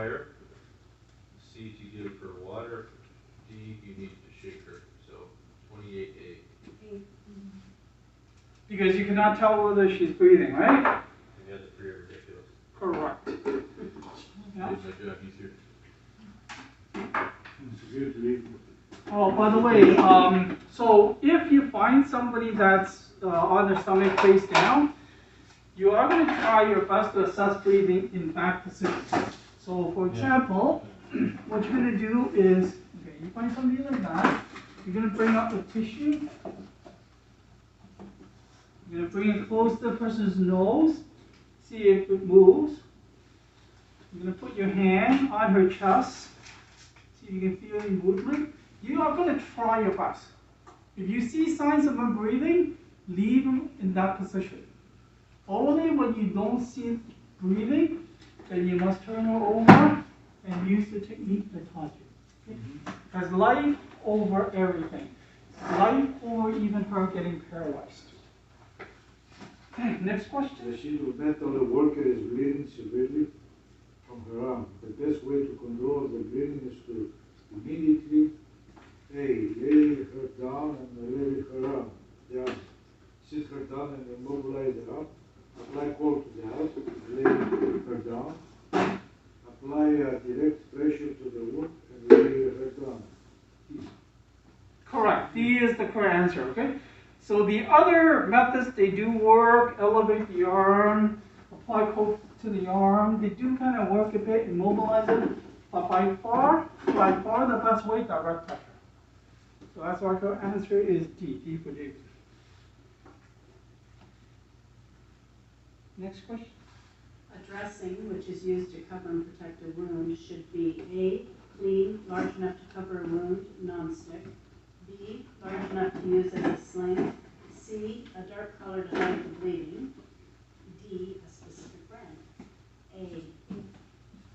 fire. C, to give her water. D, you need to shake her. So 28A. Because you cannot tell whether she's breathing, right? And that's pretty ridiculous. Correct. Yeah. Made my job easier. Oh, by the way, so if you find somebody that's on their stomach face down, you are going to try your best to assess breathing in back position. So, for example, what you're going to do is, okay, you find somebody like that, you're going to bring up the tissue, you're going to bring it close to the person's nose, see if it moves. You're going to put your hand on her chest, see if you can feel any movement. You are going to try your best. If you see signs of them breathing, leave them in that position. Only when you don't see breathing, then you must turn her over and use the technique to touch it. Okay? That's life over everything. Life over even her getting paralyzed. Okay, next question. The shield metal the worker is bleeding severely from her arm. The best way to control the bleeding is to immediately lay her down and lay her arm down. Sit her down and immobilize the arm. Apply cold to the arm, lay her down. Apply direct pressure to the wound and lay her down. Correct. D is the correct answer, okay? So the other methods, they do work, elevate the arm, apply cold to the arm. They do kind of work a bit, immobilize it. But by far the best way, direct pressure. So that's why our answer is D. D for D. Next question. A dressing, which is used to cover and protect a wound, should be A, clean, large enough to cover a wound, non-stick. B, large enough to use as a sling. C, a dark color to hide the bleeding. D, a specific brand. A.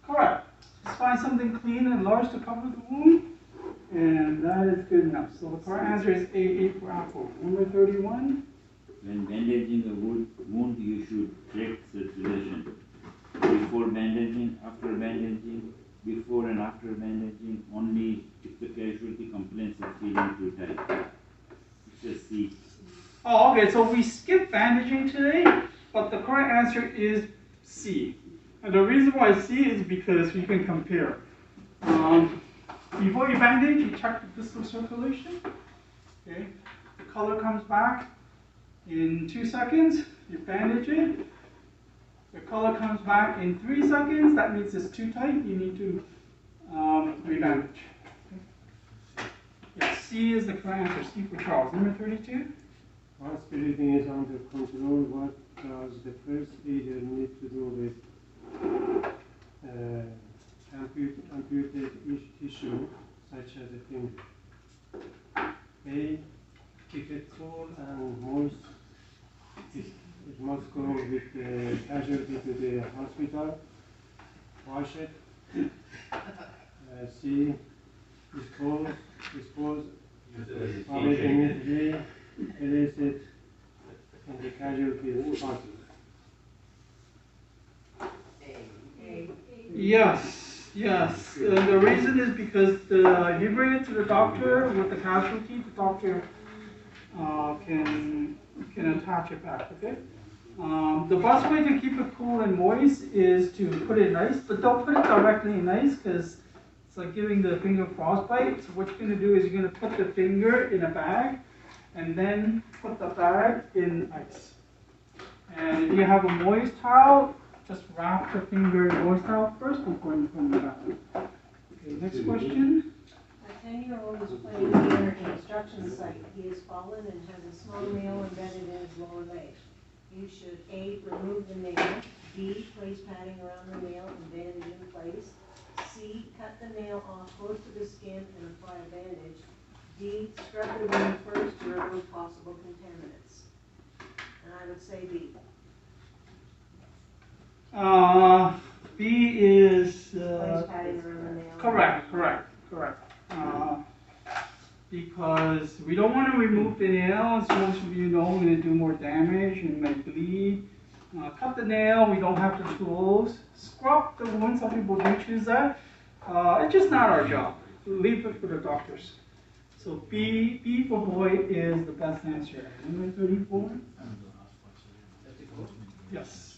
Correct. Just find something clean and large to cover the wound, and that is good enough. So the correct answer is A for apple. Number 31. When bandaging a wound, you should check circulation. Before bandaging, after bandaging, before and after bandaging, only if the casualty complains of feeling too tight. It's a C. Oh, okay, so we skipped bandaging today, but the correct answer is C. And the reason why C is because you can compare. Before you bandage, you check the distal circulation. Okay, the color comes back in 2 seconds. You bandage it. The color comes back in 3 seconds. That means it's too tight. You need to rebandage. Okay. Yes, C is the correct answer. C for Charles. Number 32. Once breathing is under control, what does the first aider need to do with amputated tissue, such as a finger? A, keep it cool and moist. It must go with the casualty to the hospital. Wash it. C, dispose of it immediately. Release it in the casualty hospital. Yes, yes. The reason is because you bring it to the doctor with the casualty, the doctor can attach it back, okay? The best way to keep it cool and moist is to put it in ice, but don't put it directly in ice because it's like giving the finger frostbite. So what you're going to do is you're going to put the finger in a bag and then put the bag in ice. And if you have a moist towel, just wrap the finger in moist towel first before you put it in the bag. Okay, next question. A 10-year-old is playing near an construction site. He has fallen and has a small nail embedded in his lower leg. You should A, remove the nail. B, place padding around the nail and bandage in place. C, cut the nail off close to the skin and apply a bandage. D, scrub the wound first to remove possible contaminants. And I would say B. B is Place padding around the nail. correct. Because we don't want to remove the nail, so most of you know we're going to do more damage and might bleed. Cut the nail, we don't have the tools. Scrub the wound, some people do choose that. It's just not our job. Leave it for the doctors. So B for boy is the best answer. Number 34? Yes.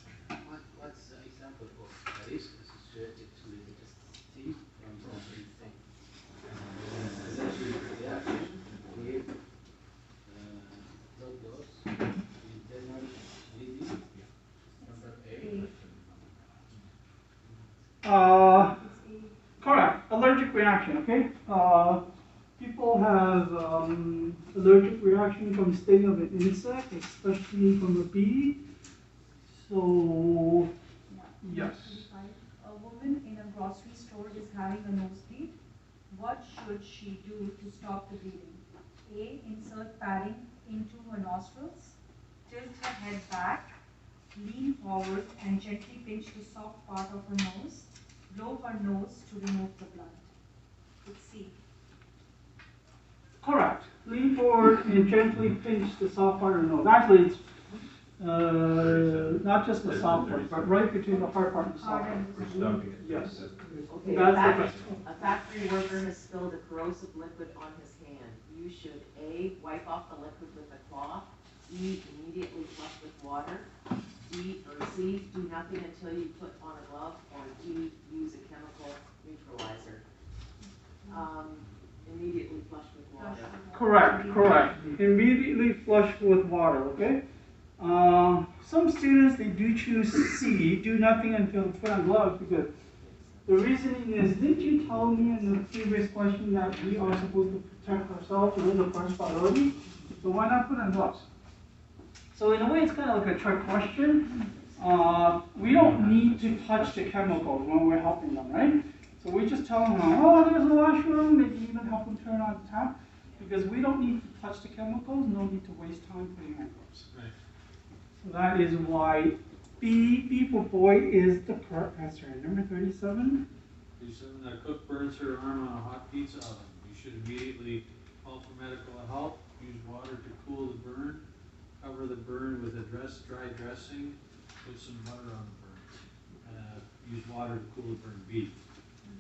What's the example of Paris? This is related to the Steve from the thing. Essentially, the application create blood loss in Denmark, lady, number 8. Correct. Allergic reaction, okay? People have allergic reaction from sting of an insect, especially from a bee. So, yes. A woman in a grocery store is having a nosebleed. What should she do to stop the bleeding? A. Insert padding into her nostrils. Tilt her head back. Lean forward and gently pinch the soft part of her nose. Blow her nose to remove the blood. It's C. Correct. Lean forward and gently pinch the soft part of the nose. Actually, it's not just the soft part, but right between the hard part and the soft part. For stopping it. Yes. Okay, That's a factory worker has spilled a corrosive liquid on his hand. You should A, wipe off the liquid with a cloth, E, immediately flush with water, D or C, do nothing until you put on a glove, or D, use a chemical neutralizer. Immediately flush with water. Correct. Immediately flush with water, okay? Some students, they do choose C, do nothing until put on gloves, because the reasoning is, didn't you tell me in the previous question that we are supposed to protect ourselves and the first priority? So why not put on gloves? So in a way, it's kind of like a trick question. We don't need to touch the chemicals when we're helping them, right? So we just tell them, oh, there's a washroom, maybe even help them turn on the tap, because we don't need to touch the chemicals, no need to waste time putting on gloves. Right. So that is why B for boy is the correct answer. Number 37. A cook burns her arm on a hot pizza oven. You should immediately call for medical help. Use water to cool the burn. Cover the burn with a dry dressing. Put some butter on the burn. Use water to cool the burn. B.